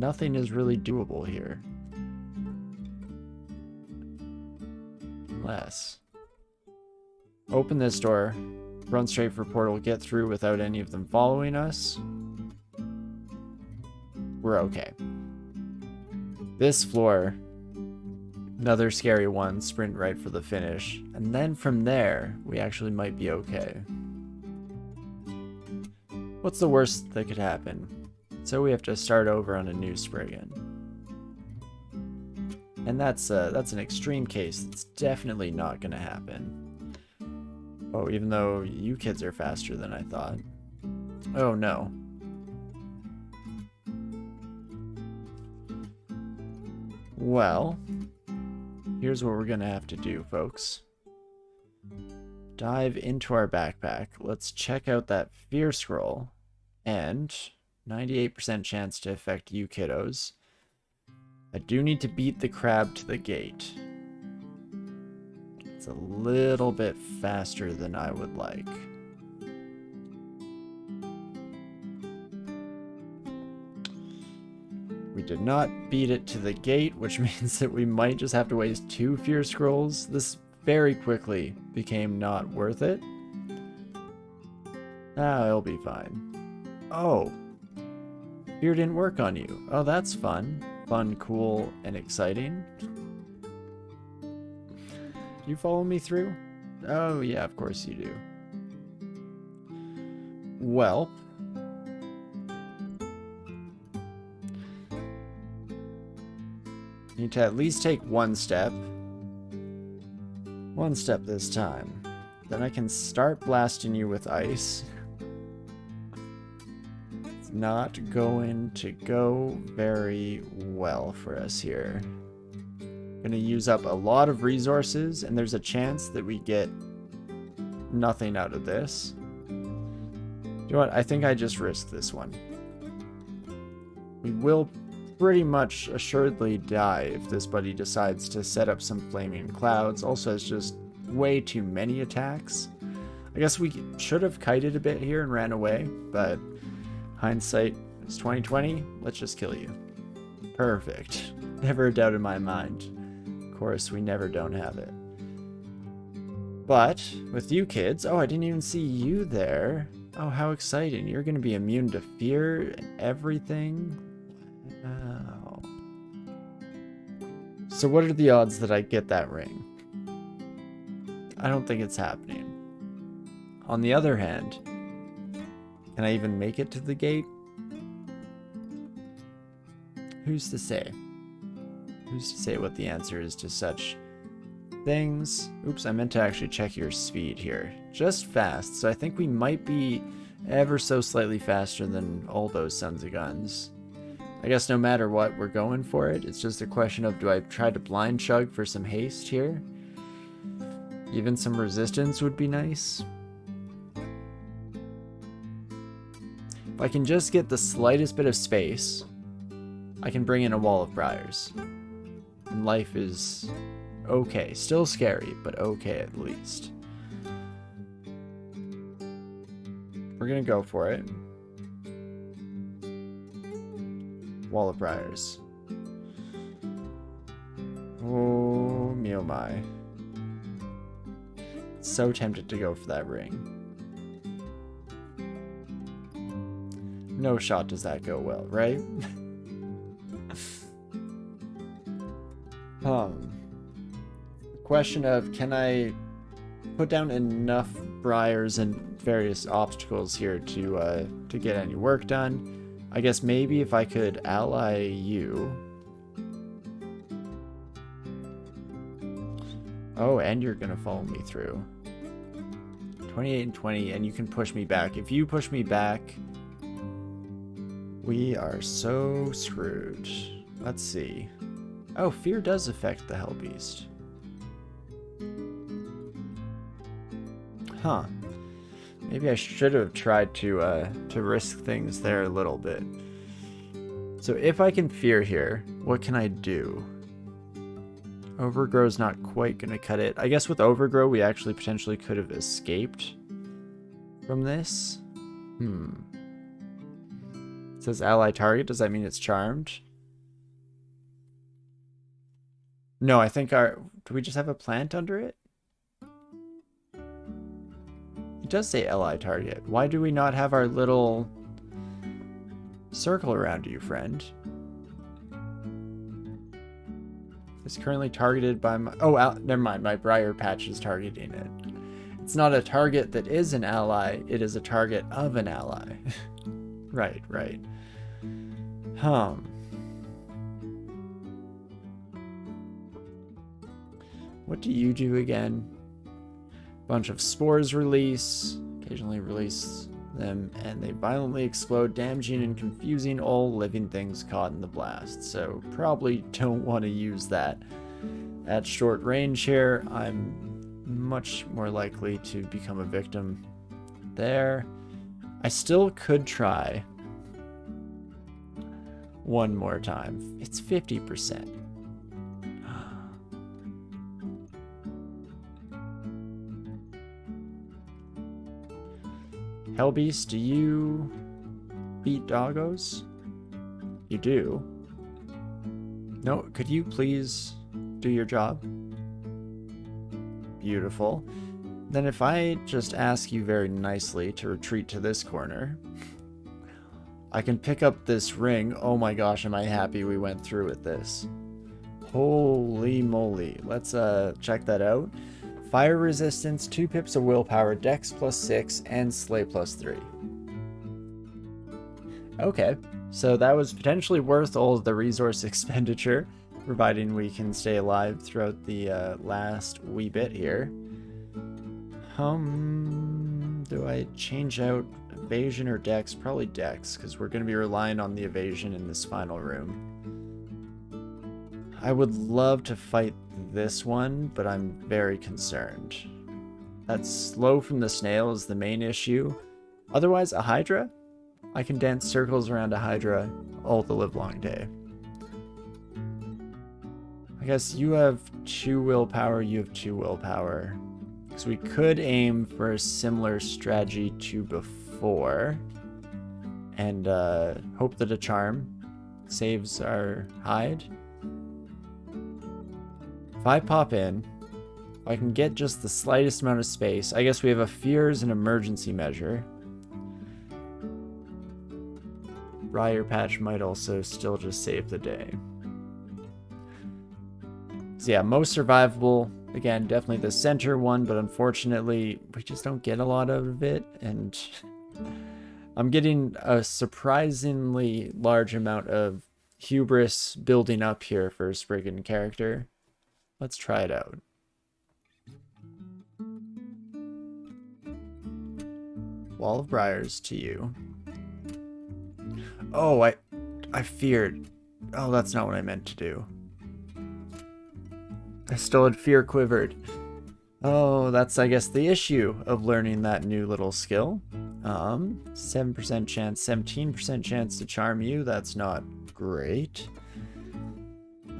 nothing is really doable here. Unless... open this door, run straight for portal, get through without any of them following us. We're okay. This floor, another scary one, sprint right for the finish. And then from there, we actually might be okay. What's the worst that could happen? So we have to start over on a new Spriggan. And that's an extreme case. It's definitely not going to happen. Oh, even though you kids are faster than I thought. Oh no. Well, here's what we're going to have to do, folks. Dive into our backpack. Let's check out that fear scroll. And 98% chance to affect you kiddos. I do need to beat the crab to the gate. It's a little bit faster than I would like. We did not beat it to the gate, which means that we might just have to waste 2 fear scrolls. This very quickly became not worth it. Ah, it'll be fine. Oh, fear didn't work on you. Oh, that's fun. Fun, cool, and exciting. Do you follow me through? Oh, yeah, of course you do. Well, need to at least take one step. One step this time. Then I can start blasting you with ice. It's not going to go very well for us here. Gonna use up a lot of resources, and there's a chance that we get nothing out of this. You know what? I think I just risked this one. We will pretty much assuredly die if this buddy decides to set up some flaming clouds. Also has just way too many attacks. I guess we should have kited a bit here and ran away, but hindsight is 2020. Let's just kill you. Perfect. Never a doubt in my mind. Of course, we never don't have it. But with you kids, oh, I didn't even see you there. Oh, how exciting. You're going to be immune to fear and everything. Wow. So what are the odds that I get that ring? I don't think it's happening. On the other hand, can I even make it to the gate? Who's to say? Who's to say what the answer is to such things? Oops, I meant to actually check your speed here. Just fast, so I think we might be ever so slightly faster than all those sons of guns. I guess no matter what, we're going for it. It's just a question of, do I try to blind chug for some haste here? Even some resistance would be nice. If I can just get the slightest bit of space, I can bring in a wall of briars. And life is okay. Still scary, but okay at least. We're gonna go for it. Wall of briars. Oh, me oh my. So tempted to go for that ring. No shot does that go well, right? Question of, can I put down enough briars and various obstacles here to get any work done? I guess maybe if I could ally you. Oh, and you're gonna follow me through. 28 and 20, and you can push me back. If you push me back, we are so screwed. Let's see. Oh, fear does affect the Hellbeast. Huh. Maybe I should have tried to risk things there a little bit. So if I can fear here, what can I do? Overgrow's not quite gonna cut it. I guess with Overgrow, we actually potentially could have escaped from this. It says ally target. Does that mean it's charmed? No, I think our... Do we just have a plant under it? It does say ally target. Why do we not have our little circle around you, friend? It's currently targeted by my... Oh, never mind. My briar patch is targeting it. It's not a target that is an ally. It is a target of an ally. Right, right. What do you do again? Bunch of spores release. Occasionally release them, and they violently explode, damaging and confusing all living things caught in the blast. So probably don't want to use that at short range here. I'm much more likely to become a victim there. I still could try one more time. It's 50%. Hellbeast, do you beat doggos? You do. No, could you please do your job? Beautiful. Then if I just ask you very nicely to retreat to this corner, I can pick up this ring. Oh my gosh, am I happy we went through with this. Holy moly. Let's check that out. Fire resistance, 2 pips of willpower, dex +6, and slay +3. Okay, so that was potentially worth all of the resource expenditure, providing we can stay alive throughout the last wee bit here. Do I change out evasion or dex? Probably dex, because we're going to be relying on the evasion in this final room. I would love to fight this one, but I'm very concerned. That slow from the snail is the main issue. Otherwise, a Hydra? I can dance circles around a Hydra all the livelong day. I guess you have 2 willpower, you have 2 willpower. So we could aim for a similar strategy to before. And hope that a charm saves our hide. If I pop in, I can get just the slightest amount of space. I guess we have a fear as an emergency measure. Briar Patch might also still just save the day. So yeah, most survivable. Again, definitely the center one, but unfortunately, we just don't get a lot out of it. And I'm getting a surprisingly large amount of hubris building up here for a Spriggan character. Let's try it out. Wall of Briars to you. Oh, I feared. Oh, that's not what I meant to do. I still had fear quivered. Oh, that's, I guess, the issue of learning that new little skill. 7% chance, 17% chance to charm you. That's not great.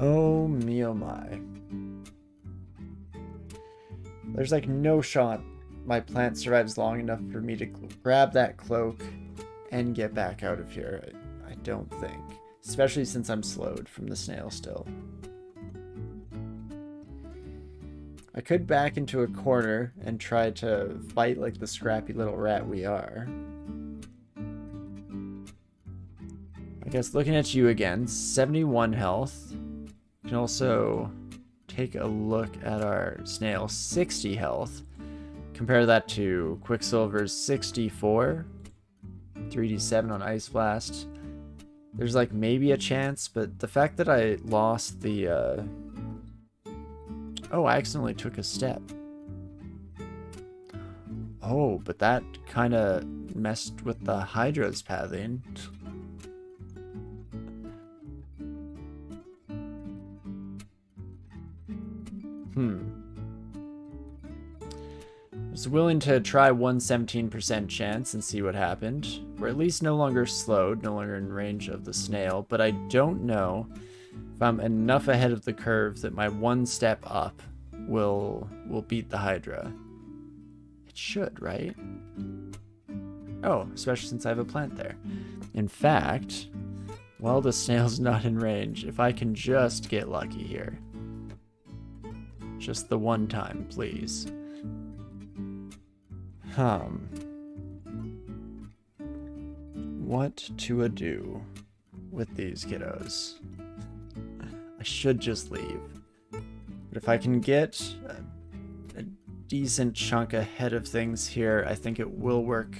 Oh me, oh my. There's like no shot my plant survives long enough for me to grab that cloak and get back out of here. I don't think. Especially since I'm slowed from the snail still. I could back into a corner and try to fight like the scrappy little rat we are. I guess looking at you again, 71 health. You can also take a look at our snail, 60 health. Compare that to Quicksilver's 64. 3d7 on Ice Blast. There's like maybe a chance, but the fact that I lost the... Oh, I accidentally took a step. Oh, but that kind of messed with the Hydra's pathing. I was willing to try 117% chance and see what happened. We're at least no longer slowed, no longer in range of the snail, but I don't know if I'm enough ahead of the curve that my one step up will beat the Hydra. It should, right? Oh, especially since I have a plant there. In fact, while the snail's not in range, if I can just get lucky here. Just the one time, please. What to do with these kiddos? I should just leave. But if I can get a decent chunk ahead of things here, I think it will work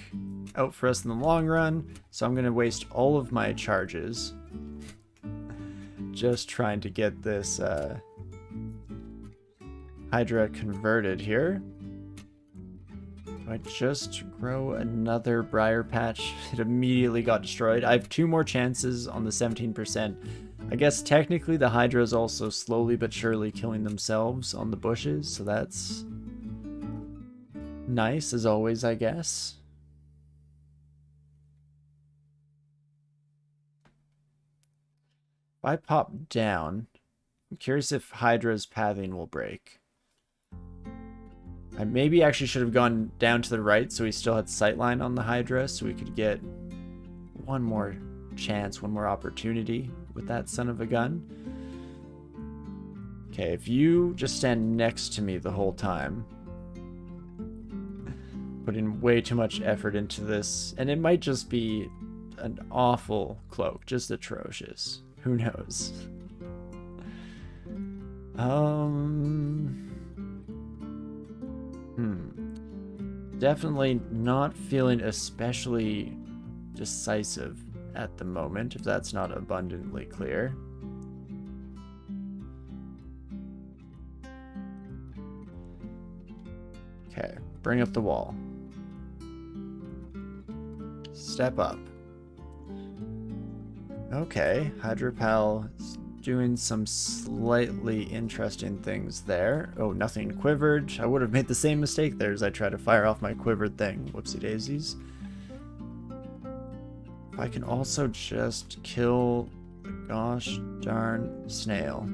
out for us in the long run. So I'm going to waste all of my charges just trying to get this Hydra converted here. Do I just grow another briar patch? It immediately got destroyed. I have 2 more chances on the 17%. I guess technically the Hydra is also slowly but surely killing themselves on the bushes, so that's nice as always, I guess. If I pop down, I'm curious if Hydra's pathing will break. I maybe actually should have gone down to the right so we still had sightline on the Hydra so we could get one more chance, one more opportunity with that son of a gun. Okay, if you just stand next to me the whole time, putting way too much effort into this, and it might just be an awful cloak, just atrocious. Who knows? Definitely not feeling especially decisive at the moment, if that's not abundantly clear. Okay, bring up the wall. Step up. Okay, Hydropal is doing some slightly interesting things there. Oh, nothing quivered. I would have made the same mistake there as I try to fire off my quivered thing. Whoopsie daisies. If I can also just kill the gosh darn snail.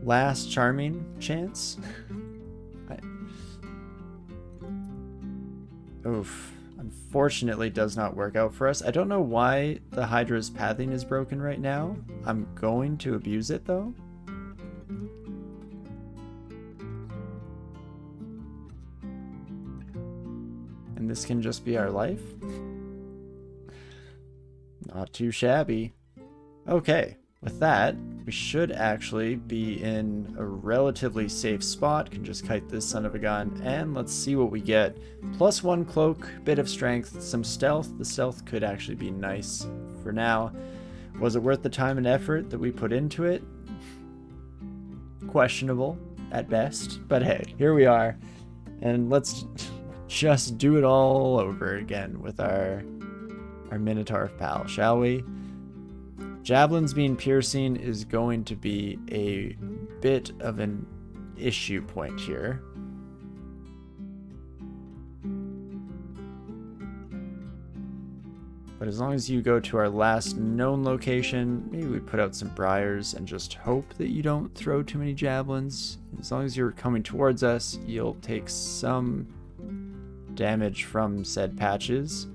Last charming chance. Oof. Unfortunately does not work out for us. I don't know why the Hydra's pathing is broken right now. I'm going to abuse it though. And this can just be our life. Not too shabby. Okay, with that, we should actually be in a relatively safe spot. Can just kite this son of a gun, and let's see what we get. +1 cloak, bit of strength, some stealth. The stealth could actually be nice for now. Was it worth the time and effort that we put into it? Questionable at best, but hey, here we are. And let's just do it all over again with our Minotaur pal, shall we? Javelins being piercing is going to be a bit of an issue point here. But as long as you go to our last known location, maybe we put out some briars and just hope that you don't throw too many javelins. As long as you're coming towards us, you'll take some damage from said patches.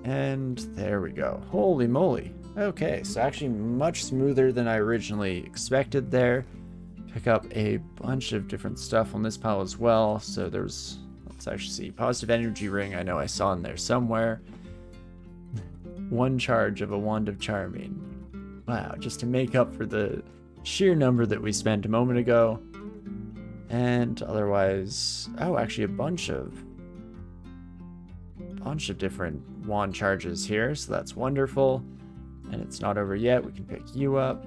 And there we go. Holy moly. Okay, so actually much smoother than I originally expected there. Pick up a bunch of different stuff on this pile as well. So there's, let's actually see, positive energy ring I know I saw in there somewhere. 1 charge of a wand of charming. Wow, just to make up for the sheer number that we spent a moment ago. And otherwise, oh, actually a bunch of different wand charges here, so that's wonderful. And it's not over yet. We can pick you up.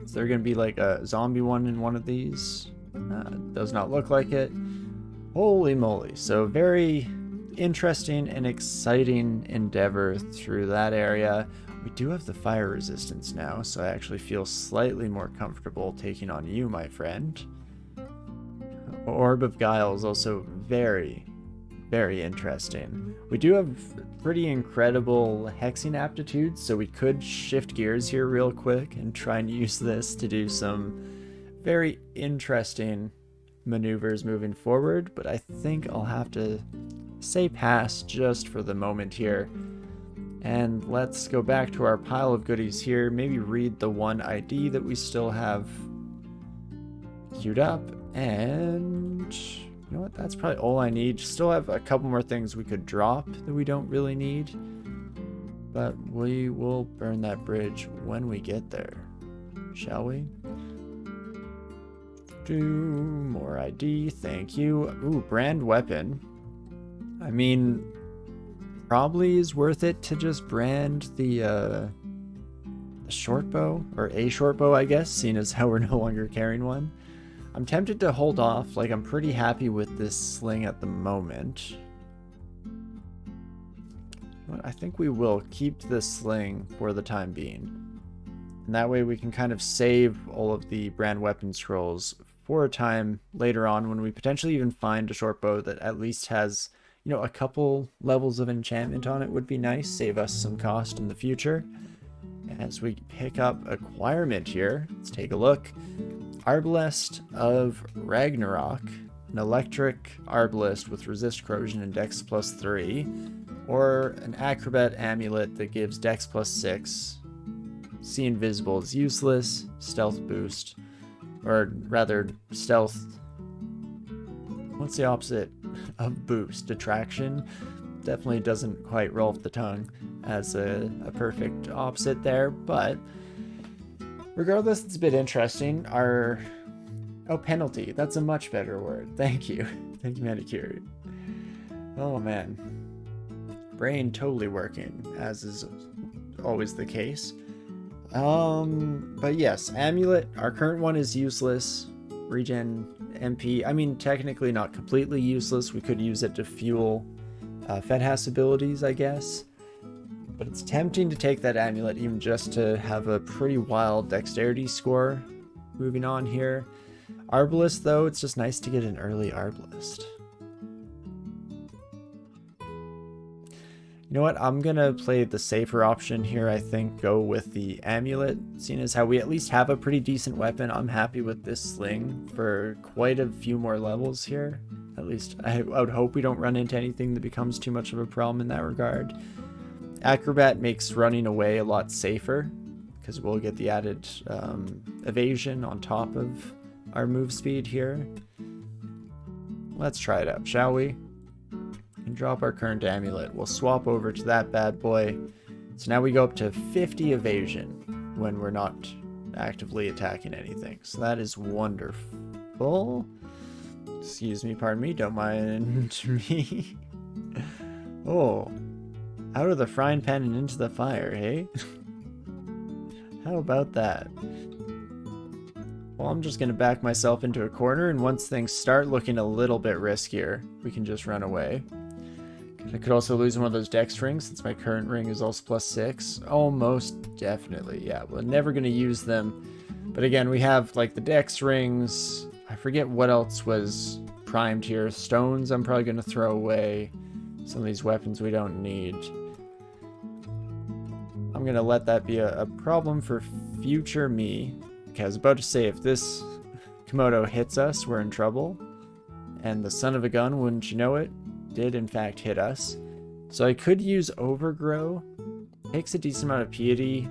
Is there going to be like a zombie one in one of these? Does not look like it. Holy moly. So very interesting and exciting endeavor through that area. We do have the fire resistance now, so I actually feel slightly more comfortable taking on you, my friend. Orb of Guile is also very, very interesting. We do have pretty incredible hexing aptitudes, so we could shift gears here real quick and try and use this to do some very interesting maneuvers moving forward, but I think I'll have to say pass just for the moment here. And let's go back to our pile of goodies here. Maybe read the one ID that we still have queued up. And you know what? That's probably all I need. Still have a couple more things we could drop that we don't really need. But we will burn that bridge when we get there. Shall we? Do more ID. Thank you. Ooh, brand weapon. I mean, probably is worth it to just brand the short bow, or a short bow, I guess, seeing as how we're no longer carrying one. I'm tempted to hold off. Like, I'm pretty happy with this sling at the moment. But I think we will keep this sling for the time being. And that way we can kind of save all of the brand weapon scrolls for a time later on when we potentially even find a short bow that at least has, you know, a couple levels of enchantment on it would be nice. Save us some cost in the future. As we pick up acquirement here, let's take a look. Arbalest of Ragnarok, an electric arbalest with resist corrosion and dex +3, or an acrobat amulet that gives dex +6. See invisible is useless, stealth boost, or rather stealth, what's the opposite of boost? Detraction. Definitely doesn't quite roll off the tongue as a perfect opposite there, but regardless, it's a bit interesting. Our penalty, that's a much better word. Thank you. Thank you, Manicure. Oh man, brain totally working, as is always the case. But yes, amulet, our current one is useless. Regen MP, I mean, technically not completely useless. We could use it to fuel Fedhas abilities, I guess. But it's tempting to take that amulet even just to have a pretty wild dexterity score. Moving on here. Arbalest, though, it's just nice to get an early Arbalest. You know what? I'm gonna play the safer option here. I think go with the amulet. Seeing as how we at least have a pretty decent weapon, I'm happy with this sling for quite a few more levels here. At least I would hope we don't run into anything that becomes too much of a problem in that regard. Acrobat makes running away a lot safer because we'll get the added evasion on top of our move speed here. Let's try it out, shall we? And drop our current amulet. We'll swap over to that bad boy. So now we go up to 50 evasion when we're not actively attacking anything. So that is wonderful. Excuse me, pardon me, don't mind me. Oh, out of the frying pan and into the fire, hey? How about that? Well, I'm just going to back myself into a corner, and once things start looking a little bit riskier, we can just run away. I could also lose one of those dex rings since my current ring is also +6. Almost definitely, yeah. We're never going to use them. But again, we have like the dex rings. I forget what else was primed here. Stones I'm probably going to throw away. Some of these weapons we don't need. I'm going to let that be a problem for future me. Okay, I was about to say, if this Komodo hits us, we're in trouble. And the son of a gun, wouldn't you know it, did in fact hit us. So I could use Overgrow. Takes a decent amount of piety.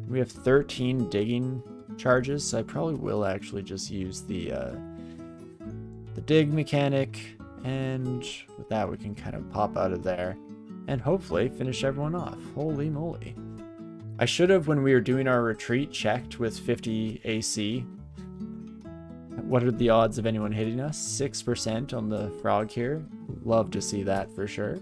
We have 13 digging charges, so I probably will actually just use the dig mechanic. And with that, we can kind of pop out of there and hopefully finish everyone off. Holy moly. I should have, when we were doing our retreat, checked with 50 AC. What are the odds of anyone hitting us? 6% on the frog here. Love to see that for sure.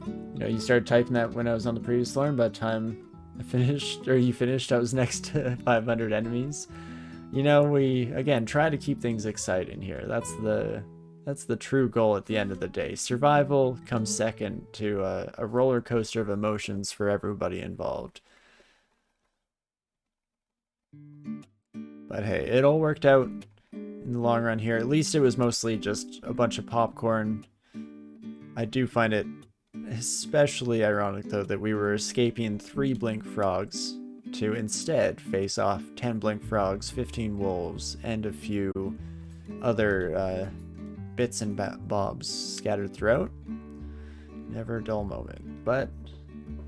You know, you started typing that when I was on the previous floor, and by the time I finished, or you finished, I was next to 500 enemies. You know, we, again, try to keep things exciting here. That's the true goal at the end of the day. Survival comes second to a roller coaster of emotions for everybody involved. But hey, it all worked out in the long run here. At least it was mostly just a bunch of popcorn. I do find it especially ironic, though, that we were escaping 3 blink frogs to instead face off 10 blink frogs, 15 wolves, and a few other bits and bobs scattered throughout. Never a dull moment. But